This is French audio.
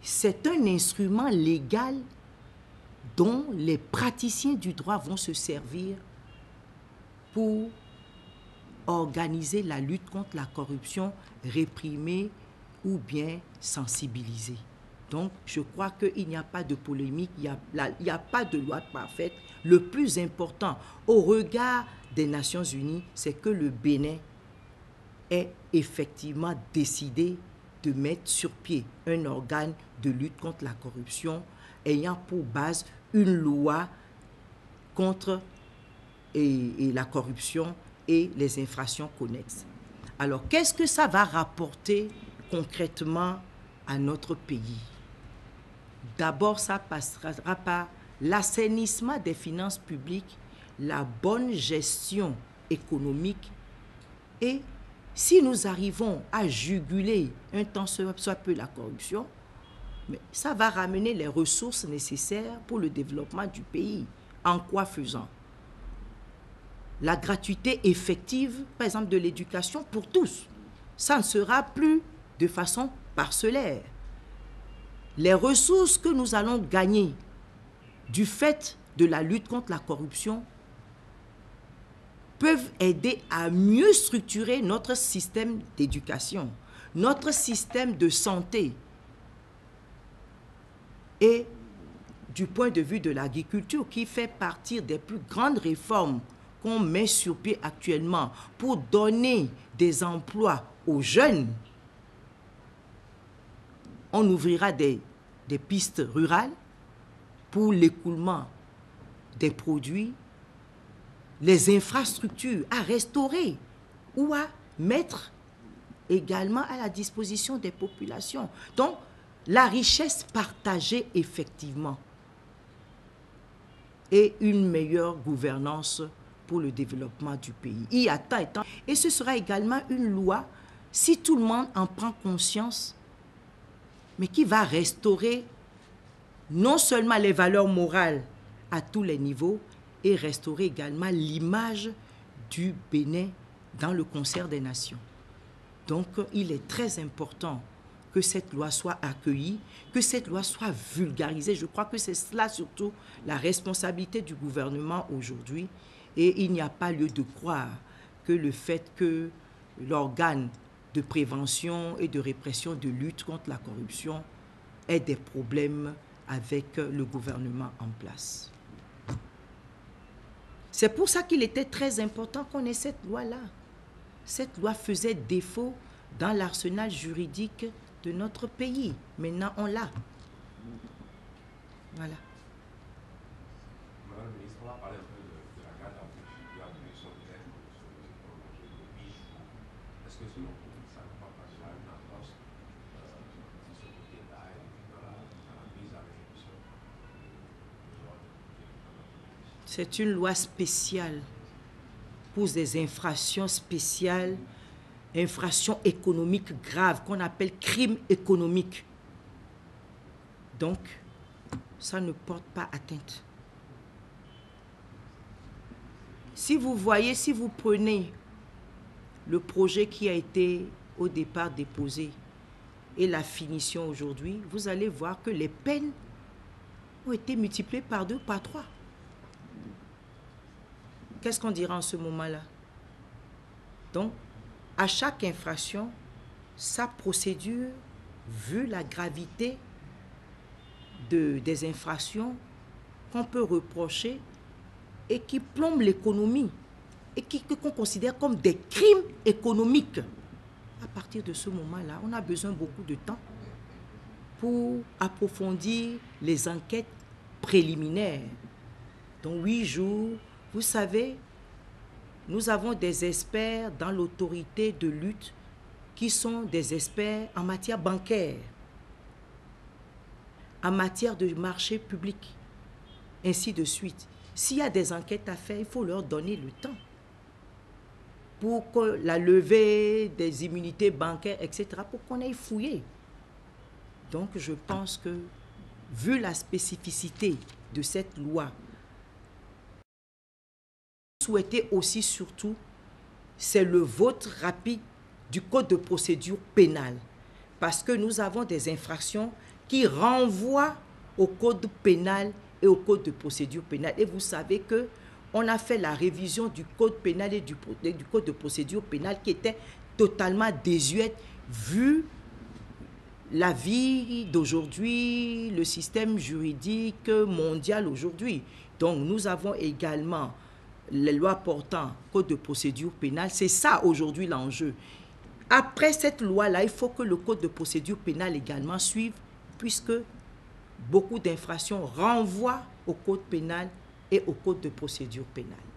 c'est un instrument légal dont les praticiens du droit vont se servir pour organiser la lutte contre la corruption, réprimer ou bien sensibiliser. Donc, je crois qu'il n'y a pas de polémique, il n'y a pas de loi parfaite. Le plus important, au regard des Nations Unies, c'est que le Bénin ait effectivement décidé de mettre sur pied un organe de lutte contre la corruption ayant pour base une loi contre la corruption et les infractions connexes. Alors, qu'est-ce que ça va rapporter concrètement à notre pays? D'abord, ça passera par l'assainissement des finances publiques, la bonne gestion économique et si nous arrivons à juguler un temps soit peu la corruption, mais ça va ramener les ressources nécessaires pour le développement du pays. En quoi faisant? La gratuité effective, par exemple, de l'éducation pour tous. Ça ne sera plus de façon parcellaire. Les ressources que nous allons gagner du fait de la lutte contre la corruption peuvent aider à mieux structurer notre système d'éducation, notre système de santé. Et du point de vue de l'agriculture, qui fait partie des plus grandes réformes qu'on met sur pied actuellement pour donner des emplois aux jeunes, on ouvrira des pistes rurales pour l'écoulement des produits, les infrastructures à restaurer ou à mettre également à la disposition des populations. Donc, la richesse partagée effectivement et une meilleure gouvernance pour le développement du pays. Il y a tant et tant. Et ce sera également une loi, si tout le monde en prend conscience, mais qui va restaurer non seulement les valeurs morales à tous les niveaux, et restaurer également l'image du Bénin dans le concert des nations. Donc, il est très important que cette loi soit accueillie, que cette loi soit vulgarisée. Je crois que c'est cela surtout la responsabilité du gouvernement aujourd'hui. Et il n'y a pas lieu de croire que le fait que l'organe de prévention et de répression de lutte contre la corruption ait des problèmes avec le gouvernement en place. C'est pour ça qu'il était très important qu'on ait cette loi-là. Cette loi faisait défaut dans l'arsenal juridique de notre pays. Maintenant, on l'a. Voilà. Madame la ministre, on va parler un peu de la garde à vue qui a voulu son thème prolongé de 8 jours. Est-ce que selon vous, ça ne va pas passer à une entorse de ce côté-là et dans la mise à l'exécution? C'est une loi spéciale pour des infractions spéciales, infractions économiques graves qu'on appelle crimes économiques. Donc, ça ne porte pas atteinte. Si vous voyez, si vous prenez le projet qui a été au départ déposé et la finition aujourd'hui, vous allez voir que les peines ont été multipliées par 2, par 3. Qu'est-ce qu'on dira en ce moment-là? Donc, à chaque infraction, sa procédure, vu la gravité des infractions qu'on peut reprocher et qui plombent l'économie et qu'on considère comme des crimes économiques. À partir de ce moment-là, on a besoin beaucoup de temps pour approfondir les enquêtes préliminaires. Donc 8 jours, vous savez, nous avons des experts dans l'autorité de lutte qui sont des experts en matière bancaire, en matière de marché public, ainsi de suite. S'il y a des enquêtes à faire, il faut leur donner le temps pour que la levée des immunités bancaires, etc., pour qu'on aille fouiller. Donc, je pense que, vu la spécificité de cette loi, souhaiter aussi surtout, c'est le vote rapide du Code de procédure pénale. Parce que nous avons des infractions qui renvoie au code pénal et au code de procédure pénale. Et vous savez que on a fait la révision du code pénal et du code de procédure pénale qui était totalement désuète vu la vie d'aujourd'hui, le système juridique mondial aujourd'hui. Donc nous avons également les lois portant code de procédure pénale. C'est ça aujourd'hui l'enjeu. Après cette loi-là, il faut que le code de procédure pénale également suive, puisque beaucoup d'infractions renvoient au code pénal et au code de procédure pénale.